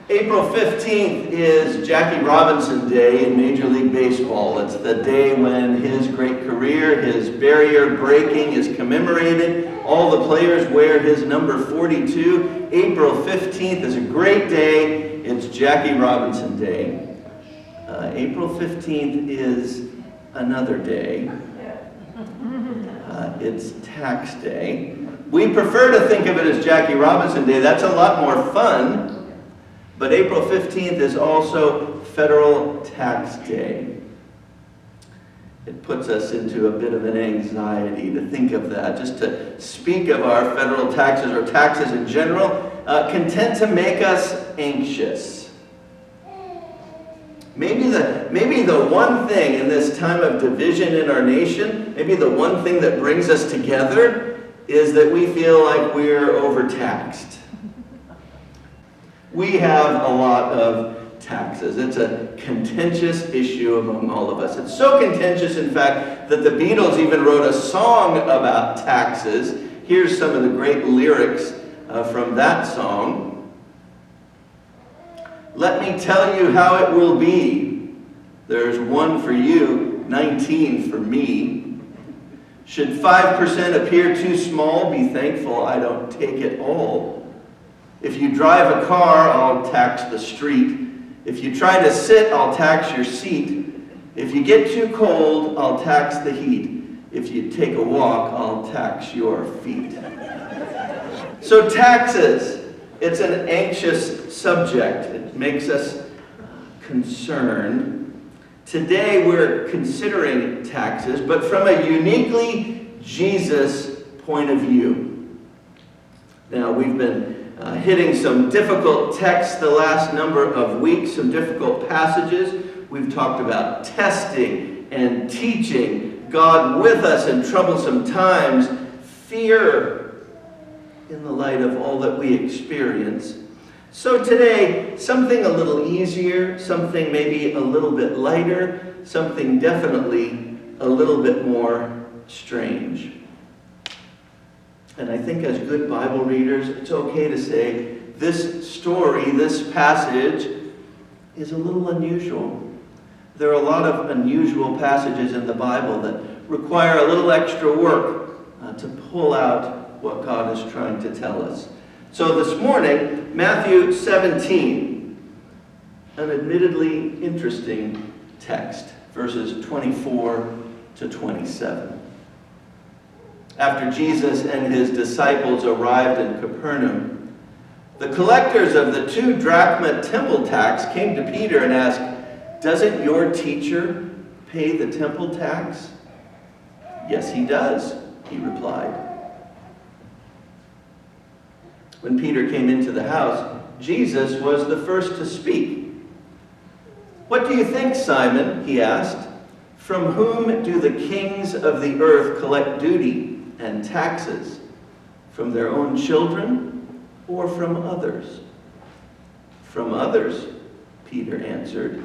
April 15th is Jackie Robinson Day in Major League Baseball. It's the day when his great career, his barrier breaking is commemorated. All the players wear his number 42. April 15th is a great day. It's Jackie Robinson Day. April 15th is another day. It's tax day. We prefer to think of it as Jackie Robinson Day. That's a lot more fun. But April 15th is also Federal Tax Day. It puts us into a bit of an anxiety to think of that, just to speak of our federal taxes or taxes in general, content to make us anxious. Maybe the one thing in this time of division in our nation, maybe the one thing that brings us together is that we feel like we're overtaxed. We have a lot of taxes. It's a contentious issue among all of us. It's so contentious, in fact, that the Beatles even wrote a song about taxes. Here's some of the great lyrics from that song. Let me tell you how it will be. There's 1 for you, 19 for me. Should 5% appear too small, be thankful I don't take it all. If you drive a car, I'll tax the street. If you try to sit, I'll tax your seat. If you get too cold, I'll tax the heat. If you take a walk, I'll tax your feet. So taxes, it's an anxious subject. It makes us concerned. Today we're considering taxes, but from a uniquely Jesus point of view. Now we've been hitting some difficult texts the last number of weeks, some difficult passages. We've talked about testing and teaching, God with us in troublesome times, fear in the light of all that we experience. So today, something a little easier, something maybe a little bit lighter, something definitely a little bit more strange. And I think as good Bible readers, it's okay to say this story, this passage, is a little unusual. There are a lot of unusual passages in the Bible that require a little extra work to pull out what God is trying to tell us. So this morning, Matthew 17, an admittedly interesting text, verses 24 to 27. After Jesus and his disciples arrived in Capernaum, the collectors of the 2 drachma temple tax came to Peter and asked, "Doesn't your teacher pay the temple tax?" "Yes, he does," he replied. When Peter came into the house, Jesus was the first to speak. "What do you think, Simon?" he asked. "From whom do the kings of the earth collect duty and taxes? From their own children or from others?" "From others," Peter answered.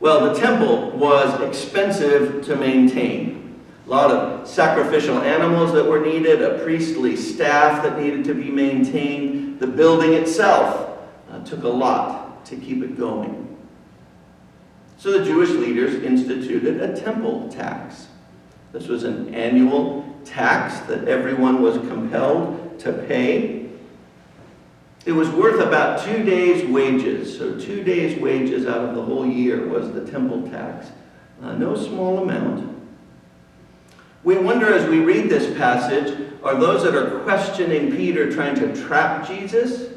Well, the temple was expensive to maintain. A lot of sacrificial animals that were needed, a priestly staff that needed to be maintained. The building itself took a lot to keep it going. So the Jewish leaders instituted a temple tax. This was an annual tax that everyone was compelled to pay. It was worth about 2 days' wages. So 2 days' wages out of the whole year was the temple tax. No small amount. We wonder as we read this passage, are those that are questioning Peter trying to trap Jesus?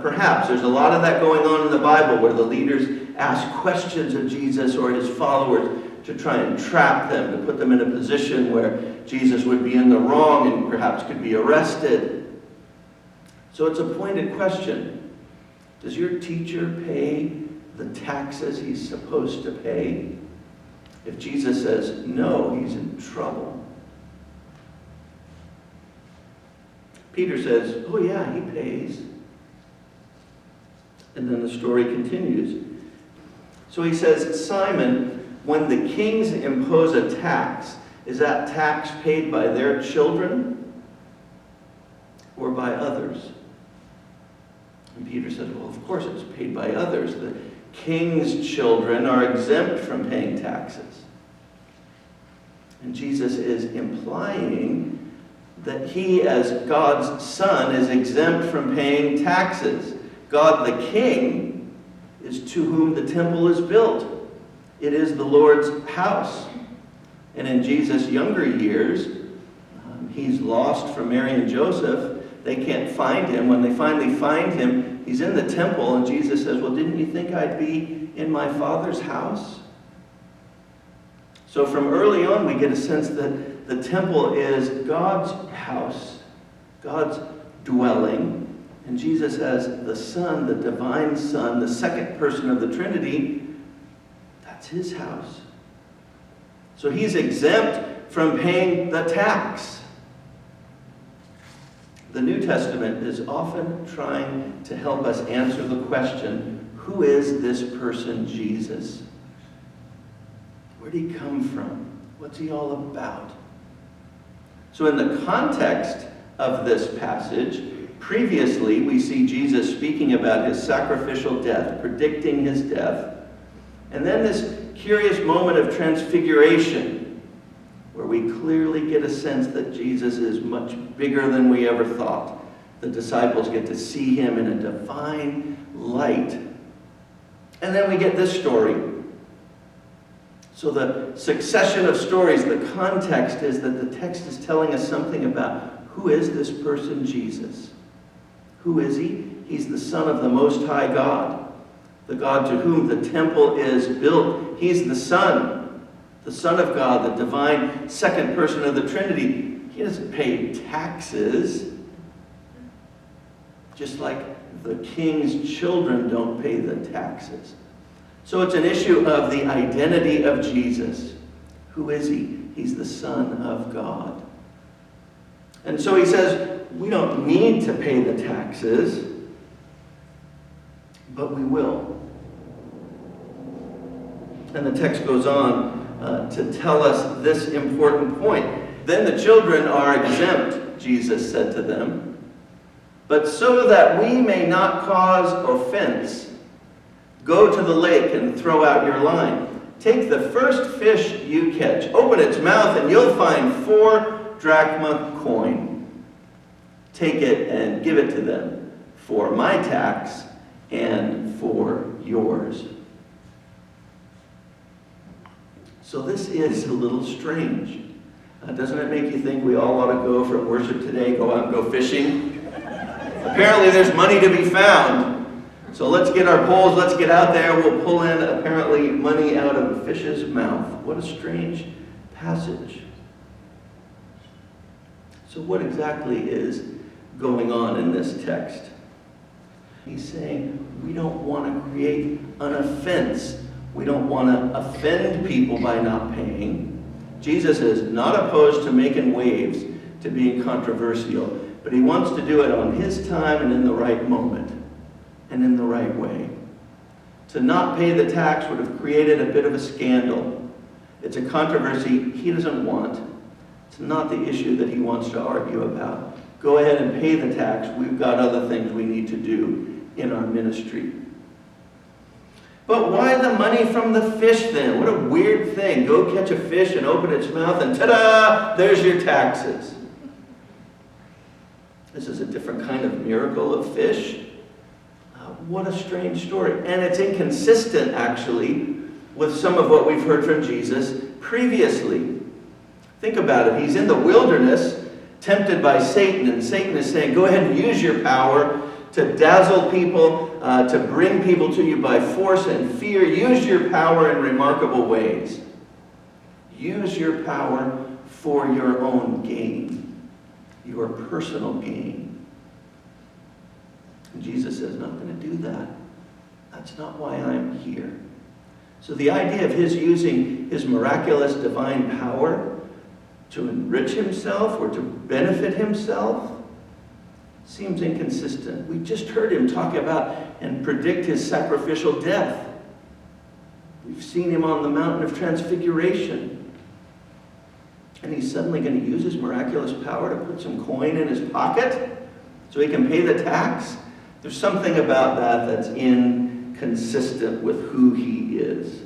Perhaps. There's a lot of that going on in the Bible where the leaders ask questions of Jesus or his followers to try and trap them, to put them in a position where Jesus would be in the wrong and perhaps could be arrested. So it's a pointed question. Does your teacher pay the taxes he's supposed to pay? If Jesus says no, he's in trouble. Peter says, "Oh yeah, he pays." And then the story continues. So he says, "Simon, when the kings impose a tax, is that tax paid by their children or by others?" And Peter says, well, of course it's paid by others. The king's children are exempt from paying taxes. And Jesus is implying that he, as God's son, is exempt from paying taxes. God the King is to whom the temple is built. It is the Lord's house. And in Jesus' younger years, he's lost from Mary and Joseph. They can't find him. When they finally find him, he's in the temple, and Jesus says, well, didn't you think I'd be in my Father's house? So from early on, we get a sense that the temple is God's house, God's dwelling. And Jesus, as the Son, the divine Son, the second person of the Trinity, that's his house. So he's exempt from paying the tax. The New Testament is often trying to help us answer the question, who is this person Jesus? Where did he come from? What's he all about? So in the context of this passage, previously we see Jesus speaking about his sacrificial death, predicting his death. And then this curious moment of transfiguration, where we clearly get a sense that Jesus is much bigger than we ever thought. The disciples get to see him in a divine light. And then we get this story. So the succession of stories, the context is that the text is telling us something about who is this person Jesus. Who is he? He's the Son of the Most High God, the God to whom the temple is built. He's the Son of God, the divine second person of the Trinity. He doesn't pay taxes, just like the king's children don't pay the taxes. So it's an issue of the identity of Jesus. Who is he? He's the Son of God. And so he says, we don't need to pay the taxes, but we will. And the text goes on to tell us this important point. Then the children are exempt, Jesus said to them, but so that we may not cause offense, go to the lake and throw out your line. Take the first fish you catch, open its mouth, and you'll find 4 drachma coin. Take it and give it to them for my tax and for yours. So this is a little strange. Doesn't it make you think we all ought to go from worship today, go out and go fishing? Apparently there's money to be found. So let's get our poles, let's get out there. We'll pull in apparently money out of a fish's mouth. What a strange passage. So what exactly is going on in this text? He's saying we don't want to create an offense. We don't want to offend people by not paying. Jesus is not opposed to making waves, to being controversial, but he wants to do it on his time and in the right moment and in the right way. To not pay the tax would have created a bit of a scandal. It's a controversy he doesn't want. It's not the issue that he wants to argue about. Go ahead and pay the tax. We've got other things we need to do in our ministry. But why the money from the fish then? What a weird thing. Go catch a fish and open its mouth and ta-da! There's your taxes. This is a different kind of miracle of fish. What a strange story. And it's inconsistent, actually, with some of what we've heard from Jesus previously. Think about it. He's in the wilderness, tempted by Satan, and Satan is saying, go ahead and use your power to dazzle people, to bring people to you by force and fear. Use your power in remarkable ways. Use your power for your own gain, your personal gain. And Jesus says, not going to do that. That's not why I'm here. So the idea of his using his miraculous divine power to enrich himself or to benefit himself seems inconsistent. We just heard him talk about and predict his sacrificial death. We've seen him on the mountain of transfiguration. And he's suddenly going to use his miraculous power to put some coin in his pocket so he can pay the tax? There's something about that that's inconsistent with who he is.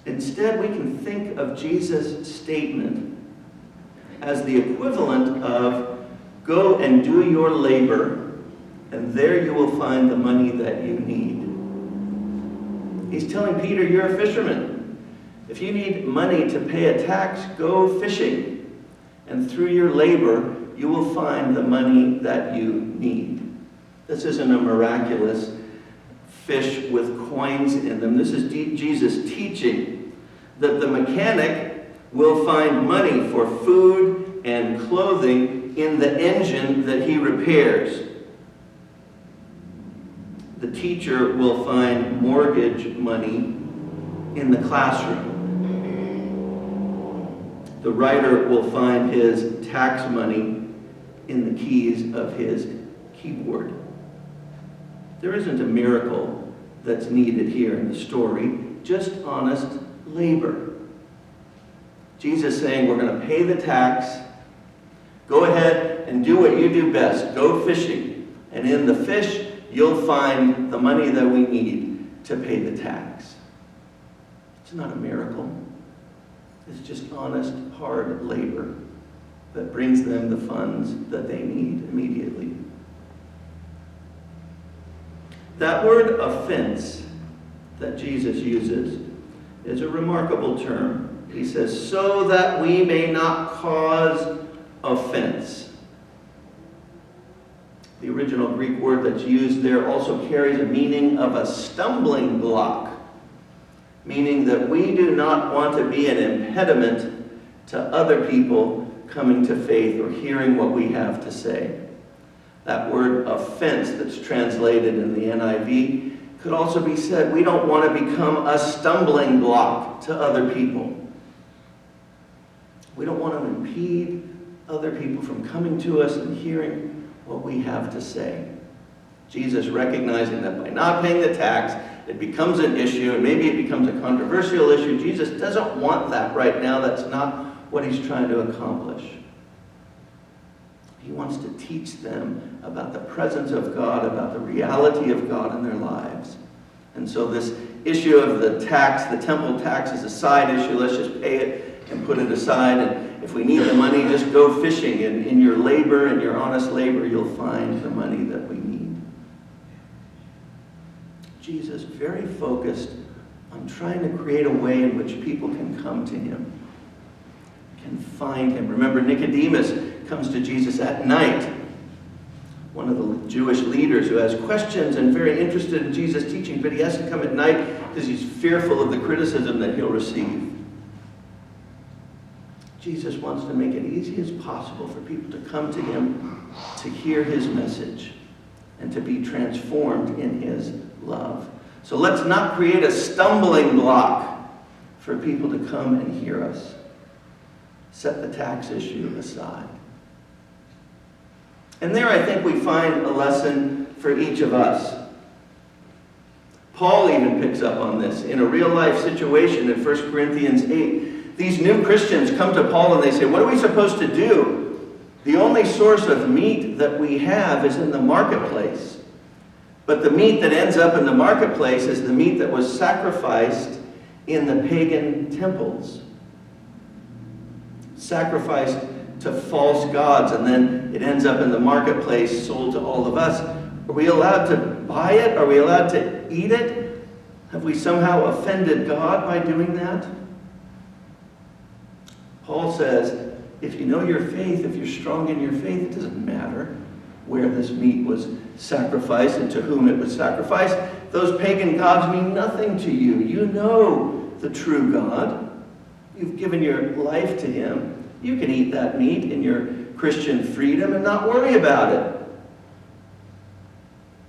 Instead, we can think of Jesus' statement as the equivalent of, go and do your labor, and there you will find the money that you need. He's telling Peter, you're a fisherman. If you need money to pay a tax, go fishing. And through your labor, you will find the money that you need. This isn't a miraculous fish with coins in them. This is Jesus teaching that the mechanic will find money for food and clothing in the engine that he repairs. The teacher will find mortgage money in the classroom. The writer will find his tax money in the keys of his keyboard. There isn't a miracle that's needed here in the story, just honest labor. Jesus saying, we're going to pay the tax. Go ahead and do what you do best. Go fishing. And in the fish, you'll find the money that we need to pay the tax. It's not a miracle. It's just honest, hard labor that brings them the funds that they need immediately. That word offense that Jesus uses is a remarkable term. He says, so that we may not cause offense. The original Greek word that's used there also carries a meaning of a stumbling block, meaning that we do not want to be an impediment to other people coming to faith or hearing what we have to say. That word offense that's translated in the NIV could also be said, we don't want to become a stumbling block to other people. We don't want to impede other people from coming to us and hearing what we have to say. Jesus recognizing that by not paying the tax, it becomes an issue, and maybe it becomes a controversial issue. Jesus doesn't want that right now. That's not what he's trying to accomplish. He wants to teach them about the presence of God, about the reality of God in their lives. And so this issue of the tax, the temple tax, is a side issue. Let's just pay it and put it aside. And if we need the money, just go fishing. And in your labor, in your honest labor, you'll find the money that we need. Jesus, very focused on trying to create a way in which people can come to him, can find him. Remember, Nicodemus comes to Jesus at night, one of the Jewish leaders who has questions and very interested in Jesus' teaching, but he has to come at night because he's fearful of the criticism that he'll receive. Jesus wants to make it easy as possible for people to come to him, to hear his message, and to be transformed in his love. So let's not create a stumbling block for people to come and hear us. Set the tax issue aside. And there I think we find a lesson for each of us. Paul even picks up on this in a real life situation in 1 Corinthians 8. These new Christians come to Paul and they say, what are we supposed to do? The only source of meat that we have is in the marketplace. But the meat that ends up in the marketplace is the meat that was sacrificed in the pagan temples. Sacrificed to false gods, and then it ends up in the marketplace, sold to all of us. Are we allowed to buy it? Are we allowed to eat it? Have we somehow offended God by doing that? Paul says, if you know your faith, if you're strong in your faith, it doesn't matter where this meat was sacrificed and to whom it was sacrificed. Those pagan gods mean nothing to you. You know the true God. You've given your life to him. You can eat that meat in your Christian freedom and not worry about it.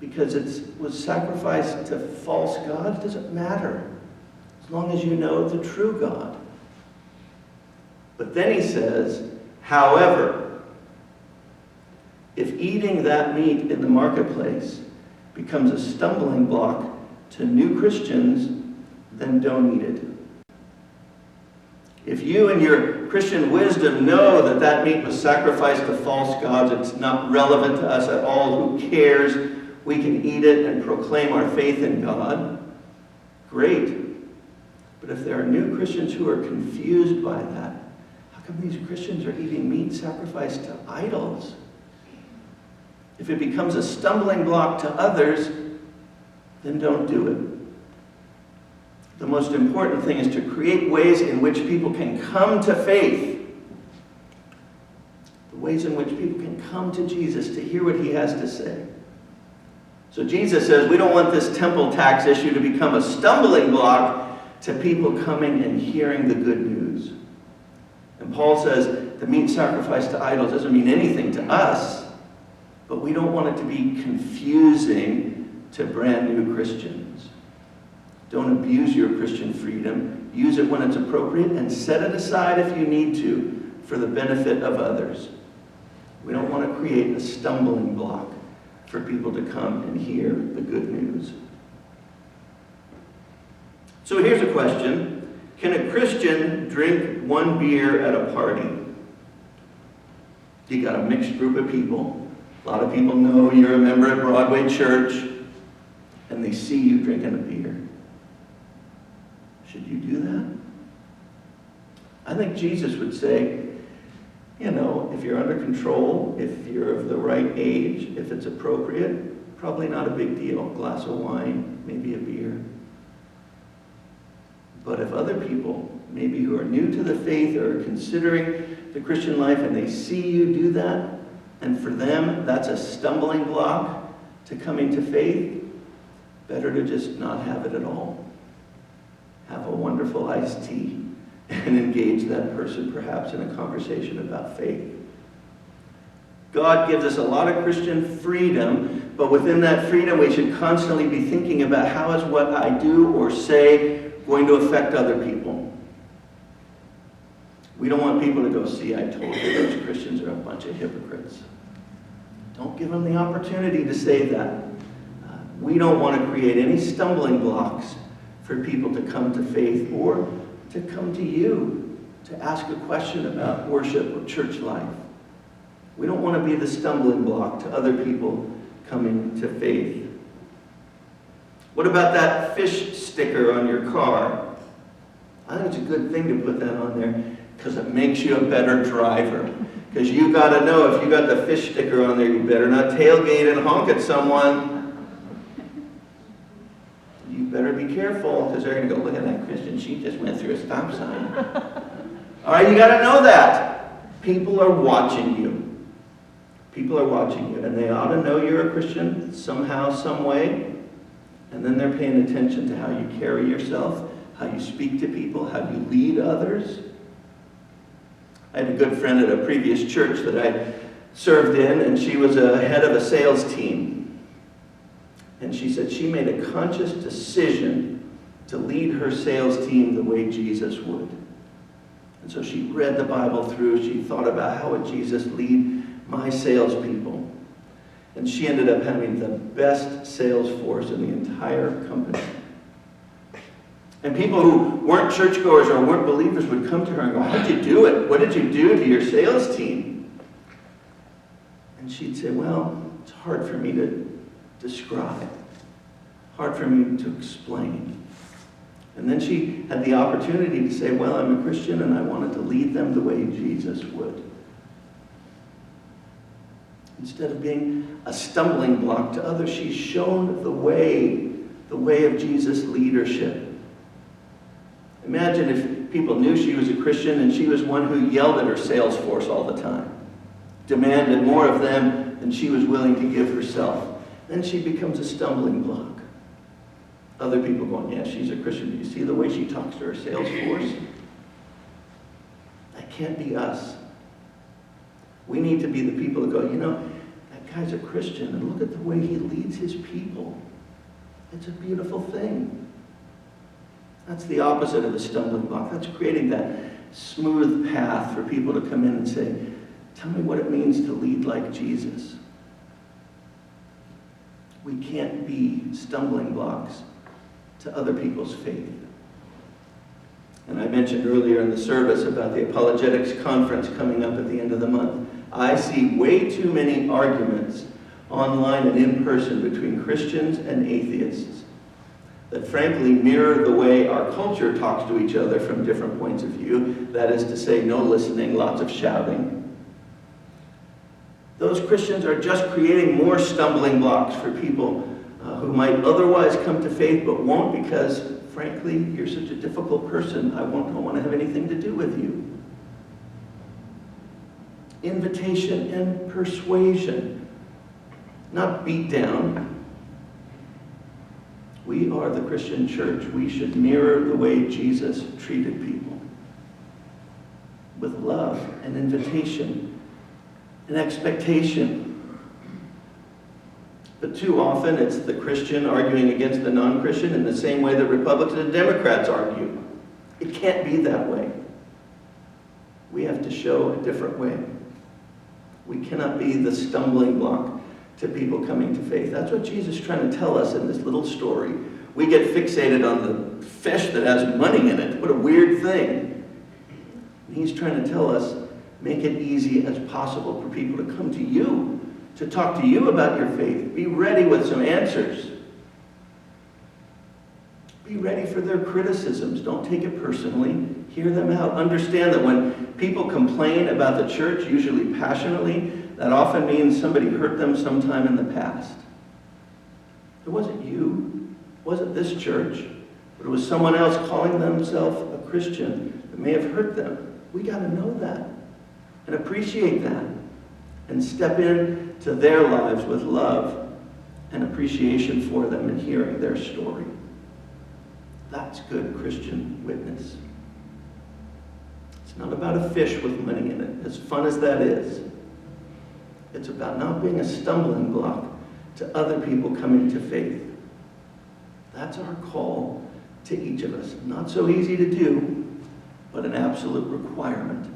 Because it was sacrificed to false gods, it doesn't matter. As long as you know the true God. But then he says, however, if eating that meat in the marketplace becomes a stumbling block to new Christians, then don't eat it. If you and your Christian wisdom know that that meat was sacrificed to false gods. It's not relevant to us at all. Who cares? We can eat it and proclaim our faith in God. Great. But if there are new Christians who are confused by that, how come these Christians are eating meat sacrificed to idols? If it becomes a stumbling block to others, then don't do it. The most important thing is to create ways in which people can come to faith. The ways in which people can come to Jesus to hear what he has to say. So Jesus says we don't want this temple tax issue to become a stumbling block to people coming and hearing the good news. And Paul says the meat sacrificed to idols doesn't mean anything to us, but we don't want it to be confusing to brand new Christians. Don't abuse your Christian freedom. Use it when it's appropriate and set it aside if you need to for the benefit of others. We don't want to create a stumbling block for people to come and hear the good news. So here's a question. Can a Christian drink one beer at a party? You got a mixed group of people. A lot of people know you're a member at Broadway Church, and they see you drinking a beer. Should you do that? I think Jesus would say, if you're under control, if you're of the right age, if it's appropriate, probably not a big deal. A glass of wine, maybe a beer. But if other people, maybe who are new to the faith or are considering the Christian life, and they see you do that, and for them that's a stumbling block to coming to faith, better to just not have it at all. Have a wonderful iced tea and engage that person perhaps in a conversation about faith. God gives us a lot of Christian freedom, but within that freedom we should constantly be thinking about how is what I do or say going to affect other people. We don't want people to go, see, I told you those Christians are a bunch of hypocrites. Don't give them the opportunity to say that. We don't want to create any stumbling blocks for people to come to faith or to come to you to ask a question about worship or church life. We don't want to be the stumbling block to other people coming to faith. What about that fish sticker on your car? I think it's a good thing to put that on there because it makes you a better driver. Because you got to know if you got the fish sticker on there, you better not tailgate and honk at someone. You better be careful because they're going to go, look at that Christian, she just went through a stop sign. All right, you got to know that. People are watching you. People are watching you, and they ought to know you're a Christian somehow, some way. And then they're paying attention to how you carry yourself, how you speak to people, how you lead others. I had a good friend at a previous church that I served in, and she was a head of a sales team. And she said she made a conscious decision to lead her sales team the way Jesus would. And so she read the Bible through. She thought about how would Jesus lead my salespeople. And she ended up having the best sales force in the entire company. And people who weren't churchgoers or weren't believers would come to her and go, how'd you do it? What did you do to your sales team? And she'd say, well, it's hard for me to describe. Hard for me to explain. And then she had the opportunity to say, well, I'm a Christian and I wanted to lead them the way Jesus would. Instead of being a stumbling block to others, she's shown the way of Jesus' leadership. Imagine if people knew she was a Christian and she was one who yelled at her sales force all the time, demanded more of them than she was willing to give herself. Then she becomes a stumbling block. Other people going, yeah, she's a Christian. Do you see the way she talks to her sales force? That can't be us. We need to be the people that go, that guy's a Christian, and look at the way he leads his people. It's a beautiful thing. That's the opposite of a stumbling block. That's creating that smooth path for people to come in and say, tell me what it means to lead like Jesus. We can't be stumbling blocks to other people's faith. And I mentioned earlier in the service about the apologetics conference coming up at the end of the month. I see way too many arguments online and in person between Christians and atheists that frankly mirror the way our culture talks to each other from different points of view. That is to say, no listening, lots of shouting. Those Christians are just creating more stumbling blocks for people who might otherwise come to faith but won't because, frankly, you're such a difficult person, I don't want to have anything to do with you. Invitation and persuasion, not beat down. We are the Christian church. We should mirror the way Jesus treated people, with love and invitation and expectation. But too often it's the Christian arguing against the non-Christian in the same way that Republicans and Democrats argue. It can't be that way. We have to show a different way. We cannot be the stumbling block to people coming to faith. That's what Jesus is trying to tell us in this little story. We get fixated on the fish that has money in it. What a weird thing. And he's trying to tell us, make it easy as possible for people to come to you, to talk to you about your faith. Be ready with some answers. Be ready for their criticisms. Don't take it personally. Hear them out. Understand that when people complain about the church, usually passionately, that often means somebody hurt them sometime in the past. It wasn't you. It wasn't this church. But it was someone else calling themselves a Christian that may have hurt them. We got to know that and appreciate that and step into their lives with love and appreciation for them and hearing their story. That's good Christian witness. It's not about a fish with money in it, as fun as that is. It's about not being a stumbling block to other people coming to faith. That's our call to each of us. Not so easy to do, but an absolute requirement